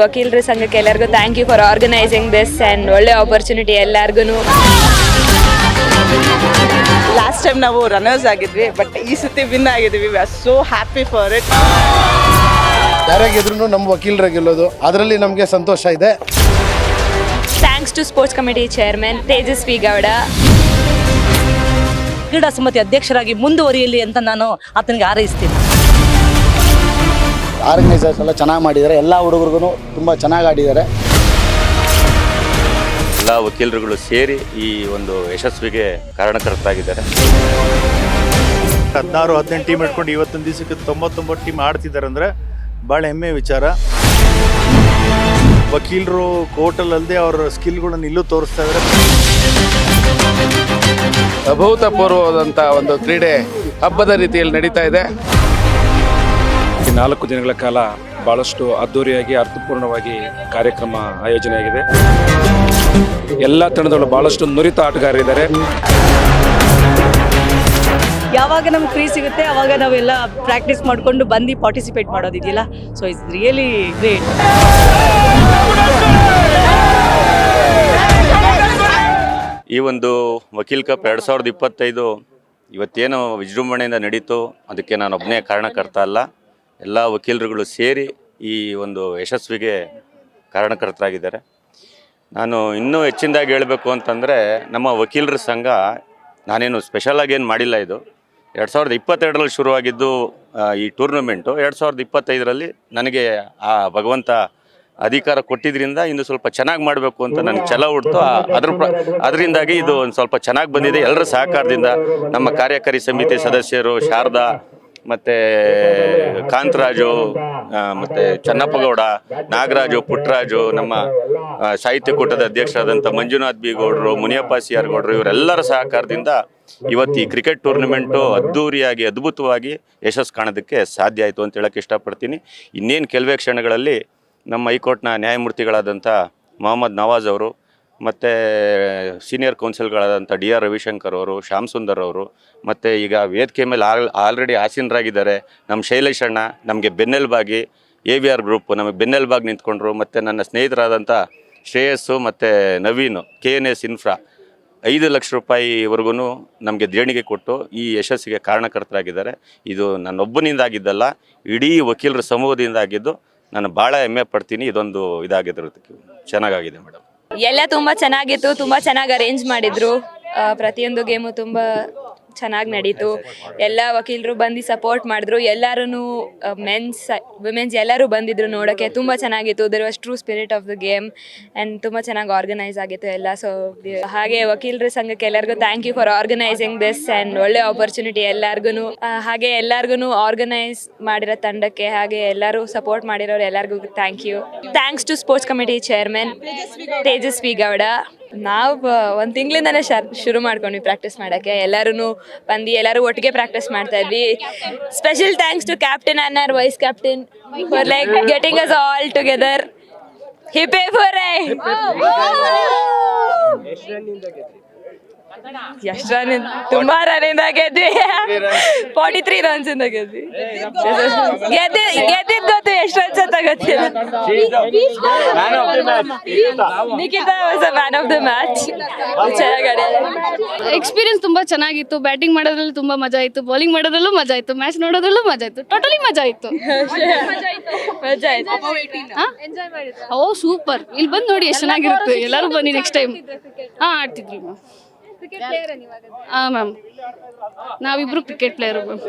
ವಕೀಲರ ಸಂಘಕ್ಕೆ ಎಲ್ಲರಿಗೂ thank you for organising this and ಒಳ್ಳೆ ಆಪರ್ಚುನಿಟಿ ಎಲ್ಲರಿಗೂ. ಲಾಸ್ಟ್ ಟೈಮ್ ನಾವು ರನ್ನರ್ಸ್ ಆಗಿದ್ವಿ, ಬಟ್ ಈ ಸತಿ ವಿನ್ ಆಗಿದ್ವಿ. We are so happy for it. ಯಾರಾಗಿದ್ರು ನಮ್ಮ ವಕೀಲರ ಗೆಲ್ಲೋದು ಅದರಲ್ಲಿ ನಮಗೆ ಸಂತೋಷ ಇದೆ. Thanks to sports committee chairman Tejaswi Gowda. ಕ್ರೀಡಾ ಸಮಿತಿ ಅಧ್ಯಕ್ಷರಾಗಿ ಮುಂದುವರಿಯಲಿ ಅಂತ ನಾನು ಆತನಿಗೆ ಹಾರೈಸ್ತೀನಿ. ಆರ್ಗನೈಸರ್ಸ್ ಎಲ್ಲ ಚೆನ್ನಾಗಿ ಮಾಡಿದ್ದಾರೆ. ಎಲ್ಲ ಹುಡುಗರಿಗೂ ತುಂಬ ಚೆನ್ನಾಗಿ ಆಡಿದ್ದಾರೆ. ಎಲ್ಲ ವಕೀಲರುಗಳು ಸೇರಿ ಈ ಒಂದು ಯಶಸ್ವಿಗೆ ಕಾರಣಕರ್ತರಾಗಿದ್ದಾರೆ. 16-18 ಟೀಮ್ ಇಟ್ಕೊಂಡು ಇವತ್ತೊಂದು ದಿವಸಕ್ಕೆ 99 ಟೀಮ್ ಆಡ್ತಿದ್ದಾರೆ ಅಂದರೆ ಭಾಳ ಹೆಮ್ಮೆ ವಿಚಾರ. ವಕೀಲರು ಕೋರ್ಟಲ್ಲದೆ ಅವರ ಸ್ಕಿಲ್ಗಳನ್ನು ಇಲ್ಲೂ ತೋರಿಸ್ತಾ ಇದ್ದಾರೆ. ಅಭೂತಪೂರ್ವವಾದಂಥ ಒಂದು ಕ್ರೀಡೆ ಹಬ್ಬದ ರೀತಿಯಲ್ಲಿ ನಡೀತಾ ಇದೆ. ಈ 4 ದಿನಗಳ ಕಾಲ ಭಾಳಷ್ಟು ಅದ್ದೂರಿಯಾಗಿ ಅರ್ಥಪೂರ್ಣವಾಗಿ ಕಾರ್ಯಕ್ರಮ ಆಯೋಜನೆಯಾಗಿದೆ. ಎಲ್ಲ ತಂಡದಲ್ಲೂ ಭಾಳಷ್ಟು ನುರಿತ ಆಟಗಾರರಿದ್ದಾರೆ. ಯಾವಾಗ ನಮ್ಗೆ ಫ್ರೀ ಸಿಗುತ್ತೆ ಅವಾಗ ನಾವೆಲ್ಲ ಪ್ರಾಕ್ಟೀಸ್ ಮಾಡಿಕೊಂಡು ಬಂದು ಪಾರ್ಟಿಸಿಪೇಟ್ ಮಾಡೋದಿದೆಯಲ್ಲ, ಸೊ ಇಟ್ಸ್ ರಿಯಲಿ ಗ್ರೇಟ್. ಈ ಒಂದು ವಕೀಲ್ ಕಪ್ 2025 ಇವತ್ತೇನು ವಿಜೃಂಭಣೆಯಿಂದ ನಡೀತು, ಅದಕ್ಕೆ ನಾನು ಒಬ್ಬನೇ ಕಾರಣಕರ್ತ ಅಲ್ಲ. ಎಲ್ಲ ವಕೀಲರುಗಳು ಸೇರಿ ಈ ಒಂದು ಯಶಸ್ವಿಗೆ ಕಾರಣಕರ್ತರಾಗಿದ್ದಾರೆ. ನಾನು ಇನ್ನೂ ಹೆಚ್ಚಿನದಾಗಿ ಹೇಳಬೇಕು ಅಂತಂದರೆ, ನಮ್ಮ ವಕೀಲರ ಸಂಘ ನಾನೇನು ಸ್ಪೆಷಲಾಗಿ ಏನು ಮಾಡಿಲ್ಲ. ಇದು 2022ರಲ್ಲಿ ಶುರುವಾಗಿದ್ದು ಈ ಟೂರ್ನಮೆಂಟು. 2025ರಲ್ಲಿ ನನಗೆ ಆ ಭಗವಂತ ಅಧಿಕಾರ ಕೊಟ್ಟಿದ್ದರಿಂದ ಇನ್ನು ಸ್ವಲ್ಪ ಚೆನ್ನಾಗಿ ಮಾಡಬೇಕು ಅಂತ ನನಗೆ ಛಲ ಹುಡ್ತು. ಅದರಿಂದಾಗಿ ಇದು ಒಂದು ಸ್ವಲ್ಪ ಚೆನ್ನಾಗಿ ಬಂದಿದೆ. ಎಲ್ಲರ ಸಹಕಾರದಿಂದ ನಮ್ಮ ಕಾರ್ಯಕಾರಿ ಸಮಿತಿ ಸದಸ್ಯರು ಶಾರದಾ ಮತ್ತು ಕಾಂತರಾಜು ಮತ್ತು ಚನ್ನಪ್ಪಗೌಡ, ನಾಗರಾಜು, ಪುಟ್ಟರಾಜು, ನಮ್ಮ ಸಾಹಿತ್ಯ ಕೂಟದ ಅಧ್ಯಕ್ಷರಾದಂಥ ಮಂಜುನಾಥ್ ಬಿ ಗೌಡರು, ಮುನಿಯಪ್ಪ ಸಿ ಆರ್ ಗೌಡರು, ಇವರೆಲ್ಲರ ಸಹಕಾರದಿಂದ ಇವತ್ತು ಈ ಕ್ರಿಕೆಟ್ ಟೂರ್ನಮೆಂಟು ಅದ್ಧೂರಿಯಾಗಿ ಅದ್ಭುತವಾಗಿ ಯಶಸ್ಸು ಕಾಣೋದಕ್ಕೆ ಸಾಧ್ಯ ಆಯಿತು ಅಂತ ಹೇಳೋಕ್ಕೆ ಇಷ್ಟಪಡ್ತೀನಿ. ಇನ್ನೇನು ಕೆಲವೇ ಕ್ಷಣಗಳಲ್ಲಿ ನಮ್ಮ ಹೈಕೋರ್ಟ್ನ ನ್ಯಾಯಮೂರ್ತಿಗಳಾದಂಥ ಮೊಹಮ್ಮದ್ ನವಾಜ್ ಅವರು ಮತ್ತು ಸೀನಿಯರ್ ಕೌನ್ಸಿಲ್ಗಳಾದಂಥ DR ರವಿಶಂಕರ್ ಅವರು, ಶ್ಯಾಮ್ ಸುಂದರ್ ಅವರು, ಮತ್ತು ಈಗ ವೇದಿಕೆ ಮೇಲೆ ಆಲ್ರೆಡಿ ಆಸೀನರಾಗಿದ್ದಾರೆ ನಮ್ಮ ಶೈಲೇಶ್ ಅಣ್ಣ, ನಮಗೆ ಬೆನ್ನೆಲುಬಾಗಿ AVR ಗ್ರೂಪ್ ನಮಗೆ ಬೆನ್ನೆಲುಬಾಗಿ ನಿಂತ್ಕೊಂಡ್ರು. ಮತ್ತು ನನ್ನ ಸ್ನೇಹಿತರಾದಂಥ ಶ್ರೇಯಸ್ಸು ಮತ್ತು ನವೀನು KNS ಇನ್ಫ್ರಾ 5 ಲಕ್ಷ ರೂಪಾಯಿವರೆಗೂ ನಮಗೆ ದೇಣಿಗೆ ಕೊಟ್ಟು ಈ ಯಶಸ್ಸಿಗೆ ಕಾರಣಕರ್ತರಾಗಿದ್ದಾರೆ. ಇದು ನನ್ನೊಬ್ಬನಿಂದಾಗಿದ್ದಲ್ಲ, ಇಡೀ ವಕೀಲರ ಸಮೂಹದಿಂದ ಆಗಿದ್ದು. ನಾನು ಭಾಳ ಹೆಮ್ಮೆ ಪಡ್ತೀನಿ. ಇದೊಂದು ಇದಾಗಿರೋದಕ್ಕೆ ಚೆನ್ನಾಗಾಗಿದೆ ಮೇಡಮ್. ಎಲ್ಲ ತುಂಬ ಚೆನ್ನಾಗಿತ್ತು, ತುಂಬ ಚೆನ್ನಾಗಿ ಅರೇಂಜ್ ಮಾಡಿದ್ರು. ಪ್ರತಿಯೊಂದು ಗೇಮು ತುಂಬ ಚೆನ್ನಾಗಿ ನಡೀತು. ಎಲ್ಲ ವಕೀಲರು ಬಂದು ಸಪೋರ್ಟ್ ಮಾಡಿದ್ರು. ಎಲ್ಲರೂ ಮೆನ್ಸ್ ವಿಮೆನ್ಸ್ ಎಲ್ಲರೂ ಬಂದಿದ್ರು ನೋಡೋಕ್ಕೆ. ತುಂಬ ಚೆನ್ನಾಗಿತ್ತು. There was true spirit of the game and ತುಂಬ ಚೆನ್ನಾಗಿ ಆರ್ಗನೈಸ್ ಆಗಿತ್ತು ಎಲ್ಲ. ಸೊ ಹಾಗೆ ವಕೀಲರ ಸಂಘಕ್ಕೆ ಎಲ್ಲರಿಗೂ thank you for organising this and ಒಳ್ಳೆ ಆಪರ್ಚುನಿಟಿ ಎಲ್ಲರಿಗೂ. ಹಾಗೆ ಎಲ್ಲರಿಗೂ ಆರ್ಗನೈಸ್ ಮಾಡಿರೋ ತಂಡಕ್ಕೆ, ಹಾಗೆ ಎಲ್ಲರೂ ಸಪೋರ್ಟ್ ಮಾಡಿರೋರು ಎಲ್ಲರಿಗೂ thank you. Thanks to sports committee chairman Tejaswi Gowda. ನಾವು 1 ತಿಂಗಳಿಂದನೇ ಶುರು ಮಾಡ್ಕೊಂಡ್ವಿ ಪ್ರಾಕ್ಟೀಸ್ ಮಾಡೋಕ್ಕೆ. ಎಲ್ಲರೂ ಬಂದು ಎಲ್ಲರೂ ಒಟ್ಟಿಗೆ ಪ್ರಾಕ್ಟೀಸ್ ಮಾಡ್ತಾ ಇದ್ವಿ. Special thanks to captain and our vice captain for like getting us all together. ಹಿಪೇ ಫಾರ್ ಎಷ್ಟು ರನ್? ತುಂಬಾ ರನ್ನಿಂದ ಗೆದ್ವಿ. 43 ರನ್ಸ್ ಇಂದ ಗೆದ್ವಿ. ಗೆದ್ದಿದ್ ಗೊತ್ತು, ಎಷ್ಟು ರನ್ಸ್ ಅಂತ ಗೊತ್ತಿಲ್ಲ. Nikhita was a man of the match. Experience ತುಂಬಾ ಚೆನ್ನಾಗಿತ್ತು. ಬ್ಯಾಟಿಂಗ್ ಮಾಡೋದ್ರಲ್ಲಿ ತುಂಬಾ ಮಜಾ ಇತ್ತು, ಬೌಲಿಂಗ್ ಮಾಡೋದ್ರಲ್ಲೂ ಮಜಾ ಇತ್ತು, ಮ್ಯಾಚ್ ನೋಡೋದ್ರಲ್ಲೂ ಮಜಾ ಇತ್ತು. ಟೋಟಲಿ ಮಜಾ ಇತ್ತು. Oh super. ಇಲ್ಲಿ ಬಂದು ನೋಡಿ ಎಷ್ಟು ಚೆನ್ನಾಗಿರುತ್ತೆ. ಎಲ್ಲರೂ ಬನ್ನಿ ನೆಕ್ಸ್ಟ್ ಟೈಮ್. ಆಡ್ತಿದ್ವಿ ಮ್ಯಾಮ್. ಮ್ಯಾಮ್ ನಾವಿಬ್ರು cricket player ma'am.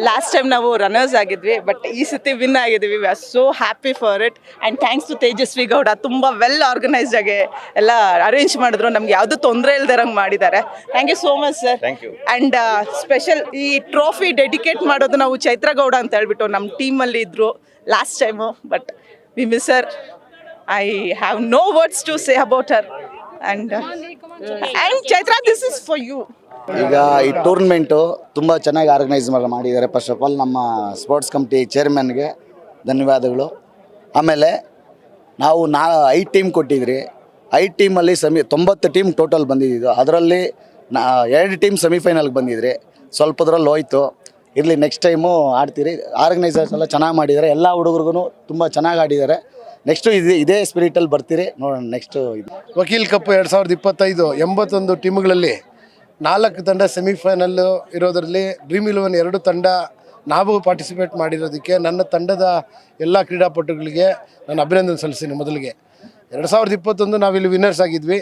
Last time ನಾವು ರನ್ನರ್ಸ್ ಆಗಿದ್ವಿ, ಬಟ್ ಈ ಸತಿ ವಿನ್ ಆಗಿದ್ವಿ. We are so happy for it. And thanks to Tejaswi Gowda. ತುಂಬ ವೆಲ್ ಆರ್ಗನೈಸ್ಡ್ ಆಗಿ ಎಲ್ಲ ಅರೇಂಜ್ ಮಾಡಿದ್ರು. ನಮ್ಗೆ ಯಾವುದೂ ತೊಂದರೆ ಇಲ್ದಿರಂಗೆ ಮಾಡಿದ್ದಾರೆ. Thank you so much sir. And special ಈ ಟ್ರೋಫಿ ಡೆಡಿಕೇಟ್ ಮಾಡೋದು ನಾವು ಚೈತ್ರ ಗೌಡ ಅಂತ ಹೇಳ್ಬಿಟ್ಟು ನಮ್ಮ ಟೀಮಲ್ಲಿ ಇದ್ದರು last time, but we miss her. I have no words to say about her. And Chaitra, this is for you. ಈಗ ಈ ಟೂರ್ನಮೆಂಟು ತುಂಬ ಚೆನ್ನಾಗಿ ಆರ್ಗನೈಸ್ ಮಾಡಿದ್ದಾರೆ. ಫಸ್ಟ್ ಆಫ್ ಆಲ್ ನಮ್ಮ ಸ್ಪೋರ್ಟ್ಸ್ ಕಮಿಟಿ ಚೇರ್ಮನ್ಗೆ ಧನ್ಯವಾದಗಳು. ಆಮೇಲೆ ನಾವು 5 ಟೀಮ್ ಕೊಟ್ಟಿದ್ರಿ. 5 ಟೀಮಲ್ಲಿ 90 ಟೀಮ್ ಟೋಟಲ್ ಬಂದಿದ್ದು. ಅದರಲ್ಲಿ 2 ಟೀಮ್ ಸೆಮಿಫೈನಲ್ಗೆ ಬಂದಿದ್ರಿ. ಸ್ವಲ್ಪದ್ರಲ್ಲಿ ಹೋಯ್ತು. ಇರಲಿ, ನೆಕ್ಸ್ಟ್ ಟೈಮು ಆಡ್ತೀರಿ. ಆರ್ಗನೈಸರ್ಸ್ ಎಲ್ಲ ಚೆನ್ನಾಗಿ ಮಾಡಿದ್ದಾರೆ. ಎಲ್ಲ ಹುಡುಗರಿಗೂ ತುಂಬ ಚೆನ್ನಾಗಿ ಆಡಿದ್ದಾರೆ. ನೆಕ್ಸ್ಟು ಇದೇ ಸ್ಪಿರಿಟಲ್ಲಿ ಬರ್ತೀರಿ ನೋಡೋಣ. ನೆಕ್ಸ್ಟು ಇದು ವಕೀಲ್ ಕಪ್ 2025 81 ಟೀಮ್ಗಳಲ್ಲಿ 4 ತಂಡ ಸೆಮಿಫೈನಲ್ಲು ಇರೋದರಲ್ಲಿ ಡ್ರೀಮ್ 11 2 ತಂಡ ನಾವು ಪಾರ್ಟಿಸಿಪೇಟ್ ಮಾಡಿರೋದಕ್ಕೆ ನನ್ನ ತಂಡದ ಎಲ್ಲ ಕ್ರೀಡಾಪಟುಗಳಿಗೆ ನಾನು ಅಭಿನಂದನೆ ಸಲ್ಲಿಸ್ತೀನಿ. ಮೊದಲಿಗೆ 2021 ನಾವಿಲ್ಲಿ ವಿನ್ನರ್ಸ್ ಆಗಿದ್ವಿ.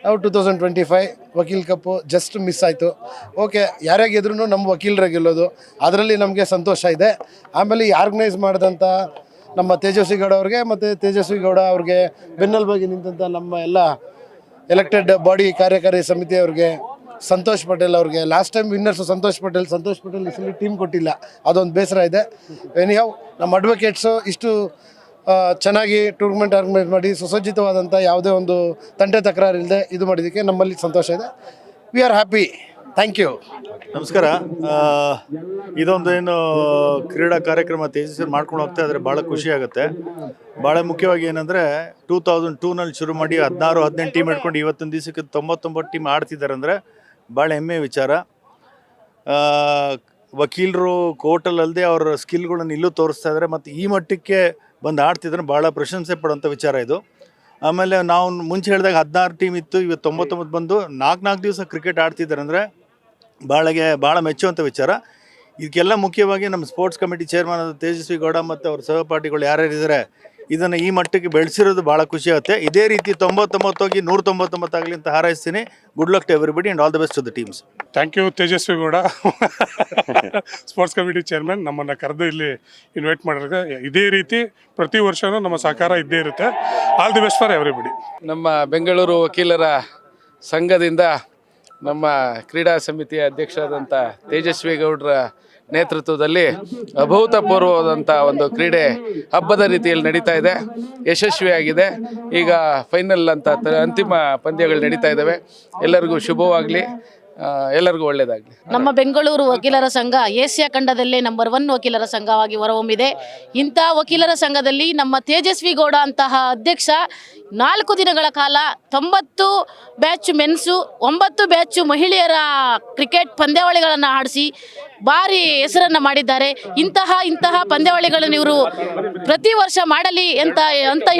ನಾವು 2025 ವಕೀಲ್ ಕಪ್ಪು ಜಸ್ಟ್ ಮಿಸ್ ಆಯಿತು. ಓಕೆ, ಯಾರೇ ಗೆದ್ರೂ ನಮ್ಮ ವಕೀಲರ ಗೆಲ್ಲೋದು, ಅದರಲ್ಲಿ ನಮಗೆ ಸಂತೋಷ ಇದೆ. ಆಮೇಲೆ ಈ ಆರ್ಗನೈಸ್ ಮಾಡಿದಂಥ ನಮ್ಮ ತೇಜಸ್ವಿ ಗೌಡ ಅವ್ರಿಗೆ ಮತ್ತು ತೇಜಸ್ವಿ ಗೌಡ ಅವ್ರಿಗೆ ಬೆನ್ನೆಲುಬಾಗಿ ನಿಂತಂಥ ನಮ್ಮ ಎಲ್ಲ ಎಲೆಕ್ಟೆಡ್ ಬಾಡಿ ಕಾರ್ಯಕಾರಿ ಸಮಿತಿಯವ್ರಿಗೆ, ಸಂತೋಷ್ ಪಟೇಲ್ ಅವ್ರಿಗೆ, last time winners Santosh Patel ಈ ಸಲ ಟೀಮ್ ಕೊಟ್ಟಿಲ್ಲ, ಅದೊಂದು ಬೇಸರ ಇದೆ. ಎನಿಹೌ ನಮ್ಮ ಅಡ್ವೊಕೇಟ್ಸು ಇಷ್ಟು ಚೆನ್ನಾಗಿ ಟೂರ್ನಮೆಂಟ್ ಆರ್ಗನೈಸ್ ಮಾಡಿ ಸುಸಜ್ಜಿತವಾದಂಥ ಯಾವುದೇ ಒಂದು ತಂಟೆ ತಕರಾರು ಇಲ್ಲದೆ ಇದು ಮಾಡಿದ್ದಕ್ಕೆ ನಮ್ಮಲ್ಲಿ ಸಂತೋಷ ಇದೆ. We are happy. Thank you. ನಮಸ್ಕಾರ. ಇದೊಂದು ಏನು ಕ್ರೀಡಾ ಕಾರ್ಯಕ್ರಮ ತೇಜಸ್ವಿ ಮಾಡ್ಕೊಂಡು ಹೋಗ್ತಾ ಇದ್ರೆ ಭಾಳ ಖುಷಿ ಆಗುತ್ತೆ. ಭಾಳ ಮುಖ್ಯವಾಗಿ ಏನಂದರೆ 2002ನಲ್ಲಿ ಶುರು ಮಾಡಿ 16-18 ಟೀಮ್ ಇಟ್ಕೊಂಡು ಇವತ್ತಿನ ದಿವಸಕ್ಕೆ 99 ಟೀಮ್ ಆಡ್ತಿದ್ದಾರೆ ಅಂದರೆ ಭಾಳ ಹೆಮ್ಮೆಯ ವಿಚಾರ. ವಕೀಲರು ಕೋರ್ಟಲ್ಲದೆ ಅವರ ಸ್ಕಿಲ್ಗಳನ್ನು ಇಲ್ಲೂ ತೋರಿಸ್ತಾ ಇದ್ದಾರೆ ಮತ್ತು ಈ ಮಟ್ಟಕ್ಕೆ ಬಂದು ಆಡ್ತಿದ್ರೆ ಭಾಳ ಪ್ರಶಂಸೆ ಪಡುವಂಥ ವಿಚಾರ ಇದು. ಆಮೇಲೆ ನಾವು ಮುಂಚೆ ಹೇಳಿದಾಗ 16 ಟೀಮ್ ಇತ್ತು, ಇವತ್ತು 99 ಬಂದು 4 ದಿವಸ ಕ್ರಿಕೆಟ್ ಆಡ್ತಿದ್ದಾರೆ ಅಂದರೆ ಭಾಳ ಮೆಚ್ಚುವಂಥ ವಿಚಾರ. ಇದಕ್ಕೆಲ್ಲ ಮುಖ್ಯವಾಗಿ ನಮ್ಮ ಸ್ಪೋರ್ಟ್ಸ್ ಕಮಿಟಿ ಚೇರ್ಮನ್ ಆದ ತೇಜಸ್ವಿ ಗೌಡ ಮತ್ತು ಅವ್ರ ಸಹಪಾಠಿಗಳು ಯಾರ್ಯಾರಿದ್ದಾರೆ ಇದನ್ನು ಈ ಮಟ್ಟಕ್ಕೆ ಬೆಳೆಸಿರೋದು ಭಾಳ ಖುಷಿ ಆಗುತ್ತೆ. ಇದೇ ರೀತಿ 99 ಹೋಗಿ 199 ಆಗಲಿ ಅಂತ ಹಾರೈಸ್ತೀನಿ. Good luck to everybody and all the best to the teams. Thank you Tejaswi Gowda, sports committee chairman, ನಮ್ಮನ್ನು ಕರೆದು ಇಲ್ಲಿ ಇನ್ವೈಟ್ ಮಾಡಿದ್ರೆ ಇದೇ ರೀತಿ ಪ್ರತಿ ವರ್ಷವೂ ನಮ್ಮ ಸಹಕಾರ ಇದ್ದೇ ಇರುತ್ತೆ. All the best for everybody. ನಮ್ಮ ಬೆಂಗಳೂರು ವಕೀಲರ ಸಂಘದಿಂದ ನಮ್ಮ ಕ್ರೀಡಾ ಸಮಿತಿಯ ಅಧ್ಯಕ್ಷರಾದಂಥ ತೇಜಸ್ವಿ ಗೌಡರ ನೇತೃತ್ವದಲ್ಲಿ ಅಭೂತಪೂರ್ವವಾದಂಥ ಒಂದು ಕ್ರೀಡೆ ಹಬ್ಬದ ರೀತಿಯಲ್ಲಿ ನಡೀತಾ ಇದೆ, ಯಶಸ್ವಿಯಾಗಿದೆ. ಈಗ ಫೈನಲ್ ಅಂತ ಅಂತಿಮ ಪಂದ್ಯಗಳು ನಡೀತಾ ಇದ್ದಾವೆ. ಎಲ್ಲರಿಗೂ ಶುಭವಾಗಲಿ, ಎಲ್ಲರಿಗೂ ಒಳ್ಳೆಯದಾಗಲಿ. ನಮ್ಮ ಬೆಂಗಳೂರು ವಕೀಲರ ಸಂಘ ಏಷ್ಯಾ ಖಂಡದಲ್ಲೇ ನಂಬರ್ 1 ವಕೀಲರ ಸಂಘವಾಗಿ ಹೊರಹೊಮ್ಮಿದೆ. ಇಂಥ ವಕೀಲರ ಸಂಘದಲ್ಲಿ ನಮ್ಮ ತೇಜಸ್ವಿ ಗೌಡ ಅಂತಹ ಅಧ್ಯಕ್ಷ 4 ದಿನಗಳ ಕಾಲ 90 ಬ್ಯಾಚ್ ಮೆನ್ಸು 9 ಬ್ಯಾಚ್ ಮಹಿಳೆಯರ ಕ್ರಿಕೆಟ್ ಪಂದ್ಯಾವಳಿಗಳನ್ನು ಆಡಿಸಿ ಭಾರಿ ಹೆಸರನ್ನು ಮಾಡಿದ್ದಾರೆ. ಇಂತಹ ಪಂದ್ಯಾವಳಿಗಳನ್ನು ಇವರು ಪ್ರತಿ ವರ್ಷ ಮಾಡಲಿ ಅಂತ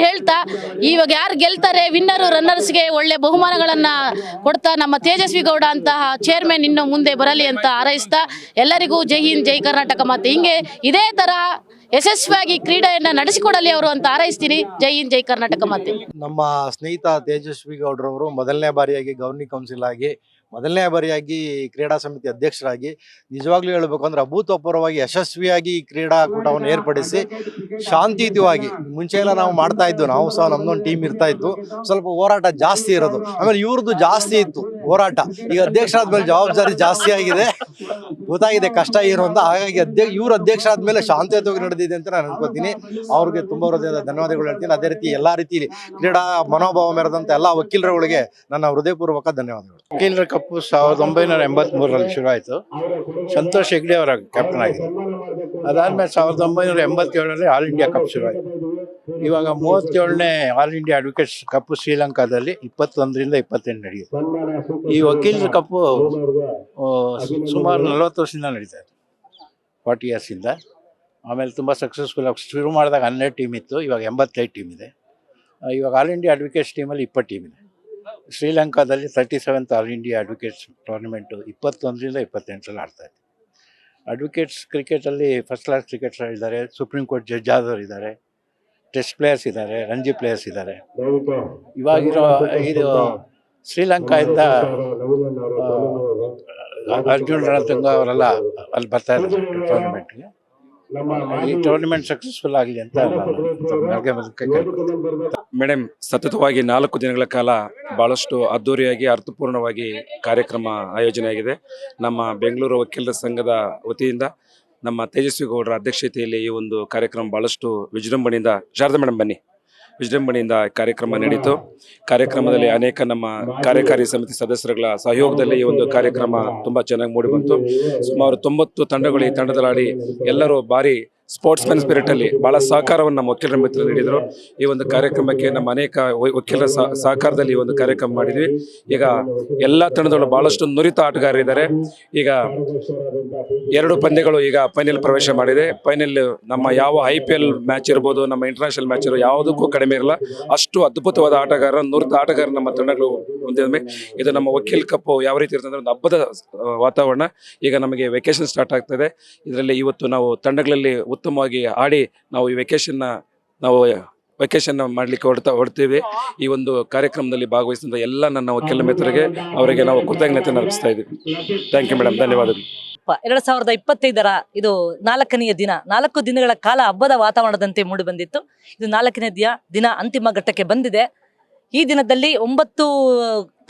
ಹೇಳ್ತಾ, ಇವಾಗ ಯಾರು ಗೆಲ್ತಾರೆ ವಿನ್ನರು ರನ್ನರ್ಸ್ಗೆ ಒಳ್ಳೆ ಬಹುಮಾನಗಳನ್ನು ಕೊಡ್ತಾ ನಮ್ಮ ತೇಜಸ್ವಿ ಗೌಡ ಅಂತಹ ಚೇರ್ಮನ್ ಇನ್ನು ಮುಂದೆ ಬರಲಿ ಅಂತ ಹಾರೈಸ್ತಾ ಎಲ್ಲರಿಗೂ ಜೈ ಹಿಂದ್ ಜೈ ಕರ್ನಾಟಕ ಮಾತೆ ಹಿಂಗೆ ಇದೇ ತರಹ ಯಶಸ್ವಿಯಾಗಿ ಕ್ರೀಡೆಯನ್ನು ನಡೆಸಿಕೊಡಲಿ ಅವರು ಅಂತ ಹಾರೈಸ್ತೀನಿ. ಜೈ ಹಿಂದ್ ಜೈ ಕರ್ನಾಟಕ ಮಾತೆ. ನಮ್ಮ ಸ್ನೇಹಿತ ತೇಜಸ್ವಿ ಗೌಡ್ರವರು ಮೊದಲನೇ ಬಾರಿಯಾಗಿ ಗವರ್ನಿಂಗ್ ಕೌನ್ಸಿಲ್ ಆಗಿ, ಮೊದಲನೇ ಬಾರಿಯಾಗಿ ಕ್ರೀಡಾ ಸಮಿತಿ ಅಧ್ಯಕ್ಷರಾಗಿ ನಿಜವಾಗ್ಲೂ ಹೇಳಬೇಕು ಅಂದ್ರೆ ಅಭೂತಪೂರ್ವವಾಗಿ ಯಶಸ್ವಿಯಾಗಿ ಈ ಕ್ರೀಡಾಕೂಟವನ್ನು ಏರ್ಪಡಿಸಿ ಶಾಂತಿಯುತವಾಗಿ, ಮುಂಚೆ ಎಲ್ಲ ನಾವು ಮಾಡ್ತಾ ಇದ್ದು, ನಾವು ಸಹ ನಮ್ದೊಂದು ಟೀಮ್ ಇರ್ತಾ ಇತ್ತು, ಸ್ವಲ್ಪ ಹೋರಾಟ ಜಾಸ್ತಿ ಇರೋದು, ಆಮೇಲೆ ಇವ್ರದ್ದು ಜಾಸ್ತಿ ಇತ್ತು ಹೋರಾಟ. ಈಗ ಅಧ್ಯಕ್ಷರಾದ್ಮೇಲೆ ಜವಾಬ್ದಾರಿ ಜಾಸ್ತಿ ಆಗಿದೆ, ಗೊತ್ತಾಗಿದೆ ಕಷ್ಟ ಏನು ಅಂತ. ಹಾಗಾಗಿ ಇವ್ರ ಅಧ್ಯಕ್ಷರಾದ್ಮೇಲೆ ಶಾಂತಿಯುತವಾಗಿ ನಡೆದಿದೆ ಅಂತ ನಾನು ಅನ್ಕೋತೀನಿ. ಅವ್ರಿಗೆ ತುಂಬಾ ಹೃದಯದ ಧನ್ಯವಾದಗಳು ಹೇಳ್ತೀನಿ. ಅದೇ ರೀತಿ ಎಲ್ಲಾ ರೀತಿಯಲ್ಲಿ ಕ್ರೀಡಾ ಮನೋಭಾವ ಮೆರೆದಂತ ಎಲ್ಲ ವಕೀಲರುಗಳಿಗೆ ನನ್ನ ಹೃದಯಪೂರ್ವಕ ಧನ್ಯವಾದಗಳು. ವಕೀಲರ ಕಪ್ಪು 1983ರಲ್ಲಿ ಶುರು ಆಯಿತು. ಸಂತೋಷ್ ಹೆಗ್ಡೆ ಅವರ ಕ್ಯಾಪ್ಟನ್ ಆಗಿದ್ರು. ಅದಾದಮೇಲೆ 1987ರಲ್ಲಿ ಆಲ್ ಇಂಡಿಯಾ ಕಪ್ ಶುರು ಆಯಿತು. ಇವಾಗ 37ನೇ ಆಲ್ ಇಂಡಿಯಾ ಅಡ್ವೊಕೇಟ್ಸ್ ಕಪ್ಪು ಶ್ರೀಲಂಕಾದಲ್ಲಿ 21ರಿಂದ 28 ನಡೆಯುತ್ತೆ. ಈ ವಕೀಲರ ಕಪ್ಪು ಸುಮಾರು 40 ವರ್ಷದಿಂದ ನಡೀತಾ ಇದೆ, 40 ಇಯರ್ಸಿಂದ. ಆಮೇಲೆ ತುಂಬ ಸಕ್ಸಸ್ಫುಲ್ ಆಗಿ ಶುರು ಮಾಡಿದಾಗ 12 ಟೀಮ್ ಇತ್ತು, ಇವಾಗ 85 ಟೀಮ್ ಇದೆ. ಇವಾಗ ಆಲ್ ಇಂಡಿಯಾ ಅಡ್ವೊಕೇಟ್ಸ್ ಟೀಮಲ್ಲಿ 20 ಟೀಮ್ ಇದೆ. ಶ್ರೀಲಂಕಾದಲ್ಲಿ 37th all India advocates tournament 21ರಿಂದ 28ರಲ್ಲಿ ಆಡ್ತಾ ಇದೆ. ಅಡ್ವೊಕೇಟ್ಸ್ ಕ್ರಿಕೆಟಲ್ಲಿ ಫಸ್ಟ್ ಕ್ಲಾಸ್ ಕ್ರಿಕೆಟರ್ ಇದ್ದಾರೆ, ಸುಪ್ರೀಂ ಕೋರ್ಟ್ ಜಡ್ಜ್ ಆದವರು ಇದ್ದಾರೆ, ಟೆಸ್ಟ್ ಪ್ಲೇಯರ್ಸ್ ಇದ್ದಾರೆ, ರಂಜಿ ಪ್ಲೇಯರ್ಸ್ ಇದ್ದಾರೆ. ಇವಾಗಿರೋ ಇದು ಶ್ರೀಲಂಕಾದಿಂದ ಅರ್ಜುನ್ ರಣತುಂಗ ಅವರೆಲ್ಲ ಅಲ್ಲಿ ಬರ್ತಾ ಇದ್ದಾರೆ ಟೂರ್ನಮೆಂಟ್ಗೆ. ಈ ಟೂರ್ನಮೆಂಟ್ ಸಕ್ಸಸ್ಫುಲ್ ಆಗಲಿ ಅಂತ ಮೇಡಮ್, ಸತತವಾಗಿ 4 ದಿನಗಳ ಕಾಲ ಭಾಳಷ್ಟು ಅದ್ದೂರಿಯಾಗಿ ಅರ್ಥಪೂರ್ಣವಾಗಿ ಕಾರ್ಯಕ್ರಮ ಆಯೋಜನೆಯಾಗಿದೆ. ನಮ್ಮ ಬೆಂಗಳೂರು ವಕೀಲರ ಸಂಘದ ವತಿಯಿಂದ ನಮ್ಮ ತೇಜಸ್ವಿ ಗೌಡರ ಅಧ್ಯಕ್ಷತೆಯಲ್ಲಿ ಈ ಒಂದು ಕಾರ್ಯಕ್ರಮ ಭಾಳಷ್ಟು ವಿಜೃಂಭಣೆಯಿಂದ, ಶಾರದಾ ಮೇಡಮ್ ಬನ್ನಿ, ವಿಜೃಂಭಣೆಯಿಂದ ಕಾರ್ಯಕ್ರಮ ನಡೀತು. ಕಾರ್ಯಕ್ರಮದಲ್ಲಿ ಅನೇಕ ನಮ್ಮ ಕಾರ್ಯಕಾರಿ ಸಮಿತಿ ಸದಸ್ಯರುಗಳ ಸಹಯೋಗದಲ್ಲಿ ಈ ಒಂದು ಕಾರ್ಯಕ್ರಮ ತುಂಬ ಚೆನ್ನಾಗಿ ಮೂಡಿಬಂತು. ಸುಮಾರು 90 ತಂಡಗಳು ಈ ತಂಡದಲ್ಲಾಡಿ ಎಲ್ಲರೂ ಭಾರಿ ಸ್ಪೋರ್ಟ್ಸ್ ಮ್ಯಾನ್ ಸ್ಪಿರಿಟಲ್ಲಿ ಭಾಳ ಸಹಕಾರವನ್ನು ನಮ್ಮ ವಕೀಲರ ಮಿತ್ರರು ನೀಡಿದರು. ಈ ಒಂದು ಕಾರ್ಯಕ್ರಮಕ್ಕೆ ನಮ್ಮ ಅನೇಕ ವಕೀಲರ ಸಹಕಾರದಲ್ಲಿ ಈ ಒಂದು ಕಾರ್ಯಕ್ರಮ ಮಾಡಿದ್ವಿ. ಈಗ ಎಲ್ಲ ತಂಡದಲ್ಲೂ ಭಾಳಷ್ಟು ನುರಿತ ಆಟಗಾರರಿದ್ದಾರೆ. ಈಗ 2 ಪಂದ್ಯಗಳು ಈಗ ಫೈನಲ್ ಪ್ರವೇಶ ಮಾಡಿದೆ. ಫೈನಲ್ ನಮ್ಮ ಯಾವ IPL ಮ್ಯಾಚ್ ಇರ್ಬೋದು, ನಮ್ಮ ಇಂಟರ್ನ್ಯಾಷನಲ್ ಮ್ಯಾಚ್ ಇರೋ ಯಾವುದಕ್ಕೂ ಕಡಿಮೆ ಇರಲ್ಲ. ಅಷ್ಟು ಅದ್ಭುತವಾದ ಆಟಗಾರ, ನುರಿತ ಆಟಗಾರ ನಮ್ಮ ತಂಡಗಳು ಹೊಂದಿವೆ. ಇದು ನಮ್ಮ ವಕೀಲ್ ಕಪ್ ಯಾವ ರೀತಿ ಇರ್ತದೆ ಒಂದು ಹಬ್ಬದ ವಾತಾವರಣ. ಈಗ ನಮಗೆ ವೆಕೇಶನ್ ಸ್ಟಾರ್ಟ್ ಆಗ್ತದೆ. ಇದರಲ್ಲಿ ಇವತ್ತು ನಾವು ತಂಡಗಳಲ್ಲಿ ಉತ್ತಮವಾಗಿ ಆಡಿ ನಾವು ಈ ವೆಕೇಶನ್ ಮಾಡಲಿಕ್ಕೆ ಹೊರಡ್ತೀವಿ. ಈ ಒಂದು ಕಾರ್ಯಕ್ರಮದಲ್ಲಿ ಭಾಗವಹಿಸಿದ ಎಲ್ಲ ನನ್ನ ವಕೀಲ ಮಿತ್ರರಿಗೆ ಅವರಿಗೆ ನಾವು ಕೃತಜ್ಞತೆ ಅರ್ಪಿಸ್ತಾ ಇದ್ದೀವಿ. ಥ್ಯಾಂಕ್ ಯು ಮೇಡಮ್, ಧನ್ಯವಾದಗಳು. 2025 ಇದು 4ನೇ ದಿನ. 4 ದಿನಗಳ ಕಾಲ ಹಬ್ಬದ ವಾತಾವರಣದಂತೆ ಮೂಡಿ ಬಂದಿತ್ತು. ಇದು 4ನೇ ದಿನ ಅಂತಿಮ ಘಟ್ಟಕ್ಕೆ ಬಂದಿದೆ. ಈ ದಿನದಲ್ಲಿ 9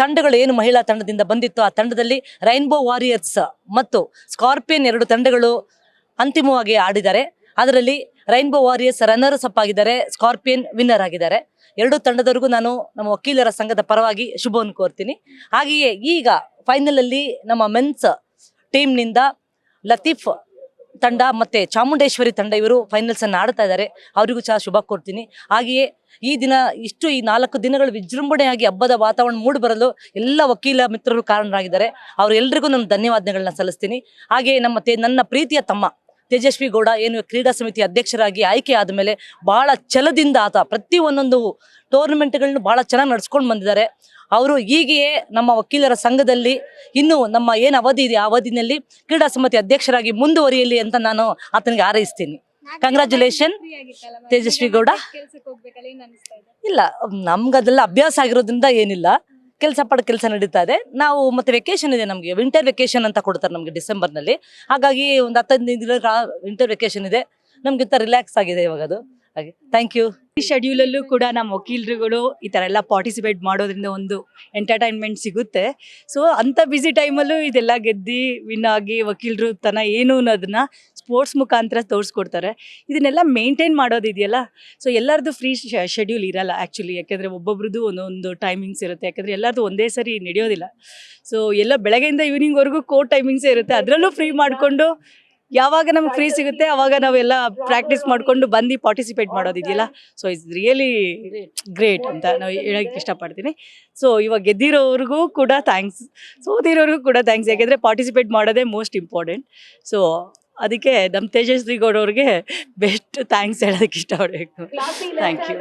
ತಂಡಗಳು ಏನು ಮಹಿಳಾ ತಂಡದಿಂದ ಬಂದಿತ್ತು, ಆ ತಂಡದಲ್ಲಿ ರೈನ್ಬೋ ವಾರಿಯರ್ಸ್ ಮತ್ತು ಸ್ಕಾರ್ಪಿಯನ್ 2 ತಂಡಗಳು ಅಂತಿಮವಾಗಿ ಆಡಿದ್ದಾರೆ. ಅದರಲ್ಲಿ ರೈನ್ಬೋ ವಾರಿಯರ್ಸ್ ರನ್ನರ್ಸ್ ಅಪ್ ಆಗಿದ್ದಾರೆ, ಸ್ಕಾರ್ಪಿಯನ್ ವಿನ್ನರ್ ಆಗಿದ್ದಾರೆ. 2 ತಂಡದವರೆಗೂ ನಾನು ನಮ್ಮ ವಕೀಲರ ಸಂಘದ ಪರವಾಗಿ ಶುಭವನ್ನು ಕೋರ್ತೀನಿ. ಹಾಗೆಯೇ ಈಗ ಫೈನಲ್ ಅಲ್ಲಿ ನಮ್ಮ ಮೆನ್ಸ್ ಟೀಮ್ನಿಂದ ಲತೀಫ್ ತಂಡ ಮತ್ತೆ ಚಾಮುಂಡೇಶ್ವರಿ ತಂಡ ಇವರು ಫೈನಲ್ಸ್ ಅನ್ನು ಆಡ್ತಾ ಇದ್ದಾರೆ. ಅವರಿಗೂ ಸಹ ಶುಭ ಕೋರ್ತೀನಿ. ಹಾಗೆಯೇ ಈ 4 ದಿನಗಳು ವಿಜೃಂಭಣೆಯಾಗಿ ಹಬ್ಬದ ವಾತಾವರಣ ಮೂಡಿ ಬರಲು ಎಲ್ಲ ವಕೀಲ ಮಿತ್ರರು ಕಾರಣರಾಗಿದ್ದಾರೆ. ಅವರೆಲ್ಲರಿಗೂ ನಾನು ಧನ್ಯವಾದಗಳನ್ನ ಸಲ್ಲಿಸ್ತೀನಿ. ಹಾಗೆಯೇ ನನ್ನ ಪ್ರೀತಿಯ ತಮ್ಮ ತೇಜಸ್ವಿ ಗೌಡ ಏನು ಕ್ರೀಡಾ ಸಮಿತಿ ಅಧ್ಯಕ್ಷರಾಗಿ ಆಯ್ಕೆ ಆದ ಮೇಲೆ ಬಹಳ ಛಲದಿಂದ ಆತ ಪ್ರತಿ ಒಂದೊಂದು ಟೂರ್ನಮೆಂಟ್ಗಳನ್ನು ಬಹಳ ಚೆನ್ನಾಗಿ ನಡ್ಸ್ಕೊಂಡು ಬಂದಿದ್ದಾರೆ. ಅವರು ಹೀಗೆಯೇ ನಮ್ಮ ವಕೀಲರ ಸಂಘದಲ್ಲಿ ಇನ್ನು ನಮ್ಮ ಏನು ಅವಧಿ ಇದೆ ಆ ಅವಧಿನಲ್ಲಿ ಕ್ರೀಡಾ ಸಮಿತಿ ಅಧ್ಯಕ್ಷರಾಗಿ ಮುಂದುವರಿಯಲಿ ಅಂತ ನಾನು ಆತನಿಗೆ ಹಾರೈಸ್ತೀನಿ. ಕಂಗ್ರ್ಯಾಚುಲೇಷನ್ ತೇಜಸ್ವಿ ಗೌಡ. ಇಲ್ಲ, ನಮ್ಗದೆಲ್ಲ ಅಭ್ಯಾಸ ಆಗಿರೋದ್ರಿಂದ ಏನಿಲ್ಲ, ಕೆಲಸ ನಡೀತಾ ಇದೆ. ನಾವು ಮತ್ತೆ ವೆಕೇಶನ್ ಇದೆ, ನಮಗೆ ವಿಂಟರ್ ವೆಕೇಶನ್ ಅಂತ ಕೊಡ್ತಾರೆ ನಮಗೆ ಡಿಸೆಂಬರ್ನಲ್ಲಿ. ಹಾಗಾಗಿ ಒಂದು 15 ದಿನಗಳ ವಿಂಟರ್ ವೆಕೇಶನ್ ಇದೆ, ನಮ್ಗಿಂತ ರಿಲ್ಯಾಕ್ಸ್ ಆಗಿದೆ ಇವಾಗ ಅದು. ಹಾಗೆ ಥ್ಯಾಂಕ್ ಯು. ಈ ಶೆಡ್ಯೂಲಲ್ಲೂ ಕೂಡ ನಮ್ಮ ವಕೀಲರುಗಳು ಈ ಥರ ಎಲ್ಲ ಪಾರ್ಟಿಸಿಪೇಟ್ ಮಾಡೋದ್ರಿಂದ ಒಂದು ಎಂಟರ್ಟೈನ್ಮೆಂಟ್ ಸಿಗುತ್ತೆ. ಸೊ ಅಂಥ ಬ್ಯುಸಿ ಟೈಮಲ್ಲೂ ಇದೆಲ್ಲ ಗೆದ್ದು ವಿನ್ ಆಗಿ ವಕೀಲರು ಏನು ಅನ್ನೋದನ್ನ ಸ್ಪೋರ್ಟ್ಸ್ ಮುಖಾಂತರ ತೋರಿಸ್ಕೊಡ್ತಾರೆ. ಇದನ್ನೆಲ್ಲ ಮೇಂಟೈನ್ ಮಾಡೋದಿದೆಯಲ್ಲ, ಸೊ ಎಲ್ಲರದ್ದು ಫ್ರೀ ಶೆಡ್ಯೂಲ್ ಇರಲ್ಲ ಆ್ಯಕ್ಚುಲಿ. ಯಾಕೆಂದರೆ ಒಬ್ಬೊಬ್ರದ್ದು ಒಂದೊಂದು ಟೈಮಿಂಗ್ಸ್ ಇರುತ್ತೆ. ಯಾಕೆಂದರೆ ಎಲ್ಲರದ್ದು ಒಂದೇ ಸರಿ ನಡೆಯೋದಿಲ್ಲ. ಸೊ ಎಲ್ಲ ಬೆಳಗ್ಗೆಯಿಂದ ಈವ್ನಿಂಗ್ವರೆಗೂ ಟೈಮಿಂಗ್ಸೇ ಇರುತ್ತೆ. ಅದರಲ್ಲೂ ಫ್ರೀ ಮಾಡಿಕೊಂಡು ಯಾವಾಗ ನಮ್ಗೆ ಫ್ರೀ ಸಿಗುತ್ತೆ ಅವಾಗ ನಾವೆಲ್ಲ ಪ್ರಾಕ್ಟೀಸ್ ಮಾಡಿಕೊಂಡು ಬಂದು ಪಾರ್ಟಿಸಿಪೇಟ್ ಮಾಡೋದಿದೆಯಲ್ಲ, ಸೊ ಇಟ್ಸ್ ರಿಯಲಿ ಗ್ರೇಟ್ ಅಂತ ನಾವು ಹೇಳೋಕ್ಕೆ ಇಷ್ಟಪಡ್ತೀನಿ. ಸೊ ಇವಾಗ ಗೆದ್ದಿರೋರಿಗೂ ಕೂಡ ಥ್ಯಾಂಕ್ಸ್, ಸೋತಿರೋರಿಗೂ ಕೂಡ ಥ್ಯಾಂಕ್ಸ್. ಯಾಕೆಂದರೆ ಪಾರ್ಟಿಸಿಪೇಟ್ ಮಾಡೋದೇ ಮೋಸ್ಟ್ ಇಂಪಾರ್ಟೆಂಟ್. ಸೊ ಅದಕ್ಕೆ ನಮ್ಮ ತೇಜಸ್ವಿ ಗೌಡ ಅವ್ರಿಗೆ ಬೆಸ್ಟ್ ಥ್ಯಾಂಕ್ಸ್ ಹೇಳೋದಕ್ಕೆ ಇಷ್ಟಪಡಬೇಕು. Thank you.